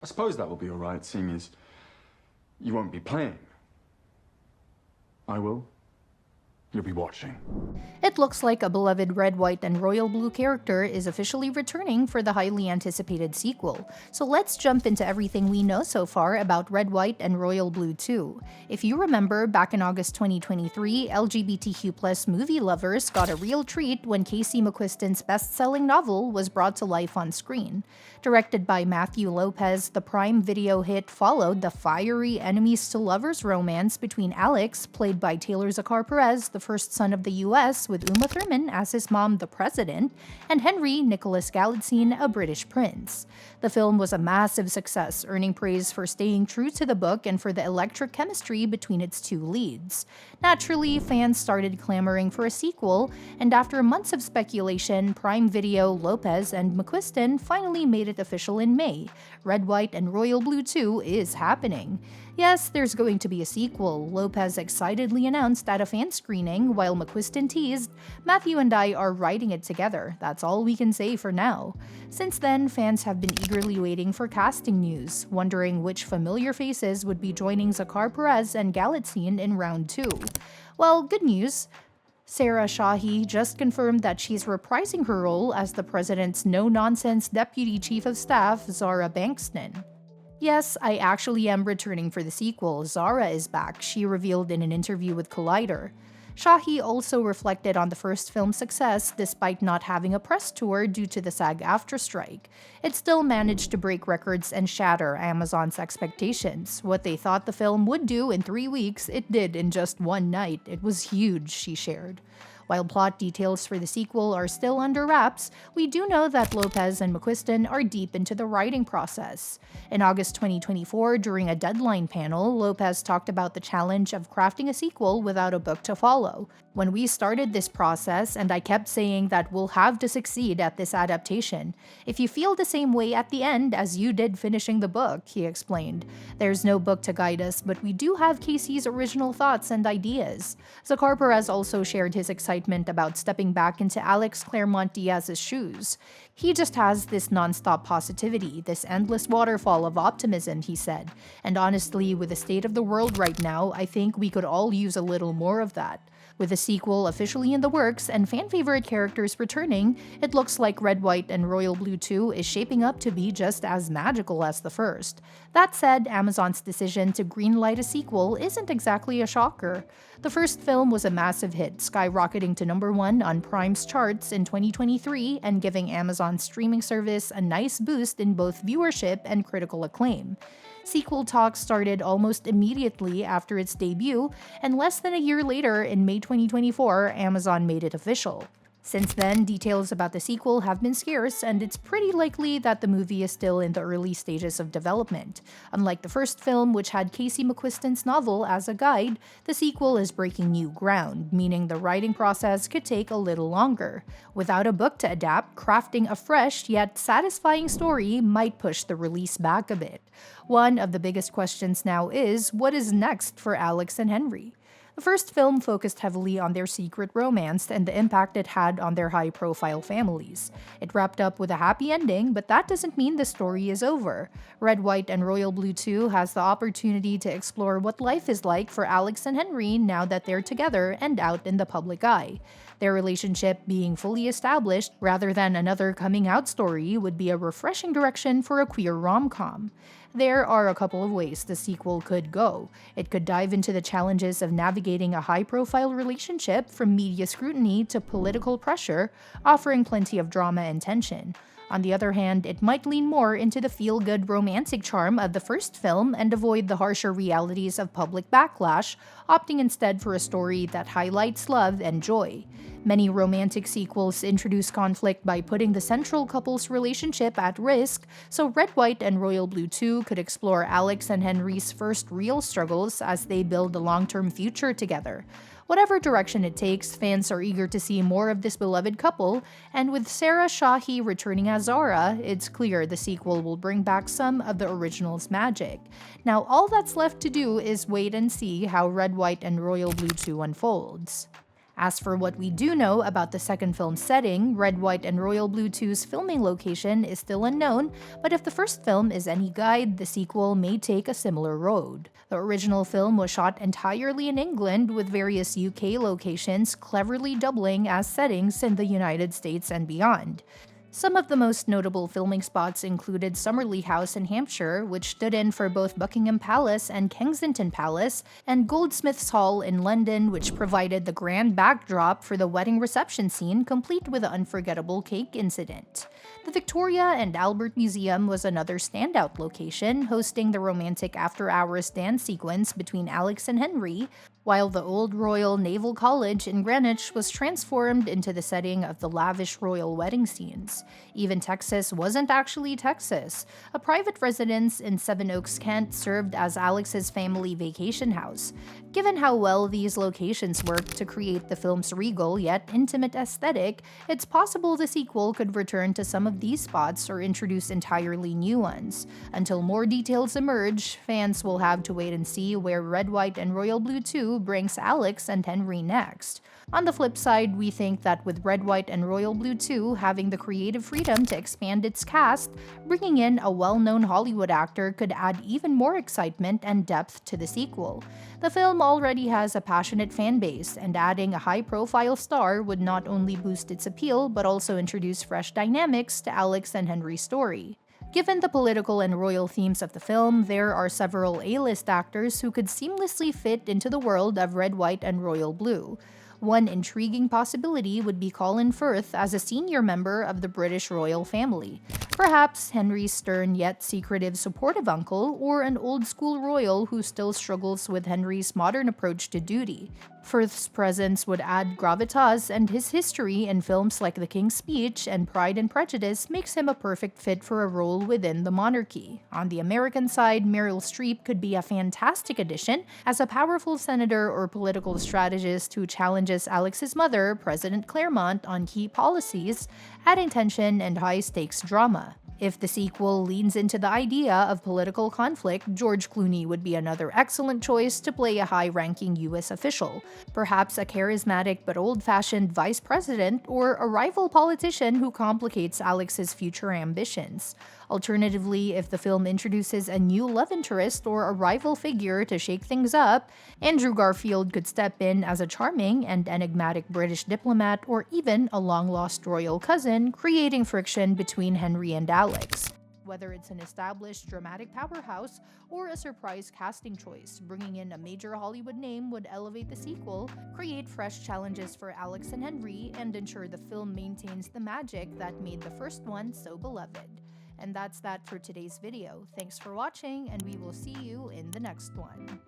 I suppose that will be all right, seeing as you won't be playing. I will. You'll be watching. It looks like a beloved red, white, and royal blue character is officially returning for the highly anticipated sequel. So let's jump into everything we know so far about Red, White, and Royal Blue 2. If you remember, back in August 2023, LGBTQ+ movie lovers got a real treat when Casey McQuiston's best-selling novel was brought to life on screen. Directed by Matthew Lopez, the Prime Video hit followed the fiery enemies-to-lovers romance between Alex, played by Zakhar Perez, the first son of the US, with Uma Thurman as his mom, the president, and Henry Nicholas Galitzine, a British prince. The film was a massive success, earning praise for staying true to the book and for the electric chemistry between its two leads. Naturally, fans started clamoring for a sequel, and after months of speculation, Prime Video, Lopez, and McQuiston finally made it official in May. Red, White, and Royal Blue 2 is happening. Yes, there's going to be a sequel, Lopez excitedly announced at a fan screening, while McQuiston teased, "Matthew and I are writing it together, that's all we can say for now." Since then, fans have been eagerly waiting for casting news, wondering which familiar faces would be joining Zakhar Perez and Galitzine in round 2. Well, good news. Sarah Shahi just confirmed that she's reprising her role as the president's no-nonsense deputy chief of staff, Zara Bankston. "Yes, I actually am returning for the sequel. Zara is back," she revealed in an interview with Collider. Shahi also reflected on the first film's success despite not having a press tour due to the SAG-AFTRA strike. It still managed to break records and shatter Amazon's expectations. What they thought the film would do in 3 weeks, it did in just one night. It was huge, she shared. While plot details for the sequel are still under wraps, we do know that Lopez and McQuiston are deep into the writing process. In August 2024, during a Deadline panel, Lopez talked about the challenge of crafting a sequel without a book to follow. "When we started this process, and I kept saying that we'll have to succeed at this adaptation. If you feel the same way at the end as you did finishing the book," he explained. "There's no book to guide us, but we do have Casey's original thoughts and ideas." Zakhar Perez also shared his excitement about stepping back into Alex Claremont Diaz's shoes. "He just has this nonstop positivity, this endless waterfall of optimism," he said. "And honestly, with the state of the world right now, I think we could all use a little more of that." With a sequel officially in the works and fan-favorite characters returning, it looks like Red, White, and Royal Blue 2 is shaping up to be just as magical as the first. That said, Amazon's decision to greenlight a sequel isn't exactly a shocker. The first film was a massive hit, skyrocketing to #1 on Prime's charts in 2023 and giving Amazon's streaming service a nice boost in both viewership and critical acclaim. Sequel talks started almost immediately after its debut, and less than a year later, in May 2024, Amazon made it official. Since then, details about the sequel have been scarce, and it's pretty likely that the movie is still in the early stages of development. Unlike the first film, which had Casey McQuiston's novel as a guide, the sequel is breaking new ground, meaning the writing process could take a little longer. Without a book to adapt, crafting a fresh yet satisfying story might push the release back a bit. One of the biggest questions now is, what is next for Alex and Henry? The first film focused heavily on their secret romance and the impact it had on their high-profile families. It wrapped up with a happy ending, but that doesn't mean the story is over. Red, White, and Royal Blue 2 has the opportunity to explore what life is like for Alex and Henry now that they're together and out in the public eye. Their relationship being fully established rather than another coming-out story would be a refreshing direction for a queer rom-com. There are a couple of ways the sequel could go. It could dive into the challenges of navigating a high-profile relationship from media scrutiny to political pressure, offering plenty of drama and tension. On the other hand, it might lean more into the feel-good romantic charm of the first film and avoid the harsher realities of public backlash, opting instead for a story that highlights love and joy. Many romantic sequels introduce conflict by putting the central couple's relationship at risk, so Red, White, and Royal Blue 2 could explore Alex and Henry's first real struggles as they build a long-term future together. Whatever direction it takes, fans are eager to see more of this beloved couple, and with Sarah Shahi returning as Zara, it's clear the sequel will bring back some of the original's magic. Now, all that's left to do is wait and see how Red, White, and Royal Blue 2 unfolds. As for what we do know about the second film's setting, Red, White, and Royal Blue 2's filming location is still unknown, but if the first film is any guide, the sequel may take a similar road. The original film was shot entirely in England, with various UK locations cleverly doubling as settings in the United States and beyond. Some of the most notable filming spots included Summerley House in Hampshire, which stood in for both Buckingham Palace and Kensington Palace, and Goldsmiths Hall in London, which provided the grand backdrop for the wedding reception scene, complete with the unforgettable cake incident. The Victoria and Albert Museum was another standout location, hosting the romantic after-hours dance sequence between Alex and Henry, while the old Royal Naval College in Greenwich was transformed into the setting of the lavish royal wedding scenes. Even Texas wasn't actually Texas. A private residence in Sevenoaks, Kent served as Alex's family vacation house. Given how well these locations worked to create the film's regal yet intimate aesthetic, it's possible the sequel could return to some of these spots or introduce entirely new ones. Until more details emerge, fans will have to wait and see where Red, White, and Royal Blue 2 brings Alex and Henry next. On the flip side, we think that with Red, White, and Royal Blue 2 having the creative freedom to expand its cast, bringing in a well-known Hollywood actor could add even more excitement and depth to the sequel. The film already has a passionate fan base, and adding a high-profile star would not only boost its appeal but also introduce fresh dynamics to Alex and Henry's story. Given the political and royal themes of the film, there are several A-list actors who could seamlessly fit into the world of Red, White, and Royal Blue. One intriguing possibility would be Colin Firth as a senior member of the British royal family. Perhaps Henry's stern yet secretive supportive uncle, or an old-school royal who still struggles with Henry's modern approach to duty. Firth's presence would add gravitas, and his history in films like The King's Speech and Pride and Prejudice makes him a perfect fit for a role within the monarchy. On the American side, Meryl Streep could be a fantastic addition as a powerful senator or political strategist who challenges Alex's mother, President Claremont, on key policies, adding tension and high-stakes drama. If the sequel leans into the idea of political conflict, George Clooney would be another excellent choice to play a high-ranking US official, perhaps a charismatic but old-fashioned vice president or a rival politician who complicates Alex's future ambitions. Alternatively, if the film introduces a new love interest or a rival figure to shake things up, Andrew Garfield could step in as a charming and enigmatic British diplomat or even a long-lost royal cousin, creating friction between Henry and Alex. Whether it's an established dramatic powerhouse or a surprise casting choice, bringing in a major Hollywood name would elevate the sequel, create fresh challenges for Alex and Henry, and ensure the film maintains the magic that made the first one so beloved. And that's that for today's video. Thanks for watching, and we will see you in the next one.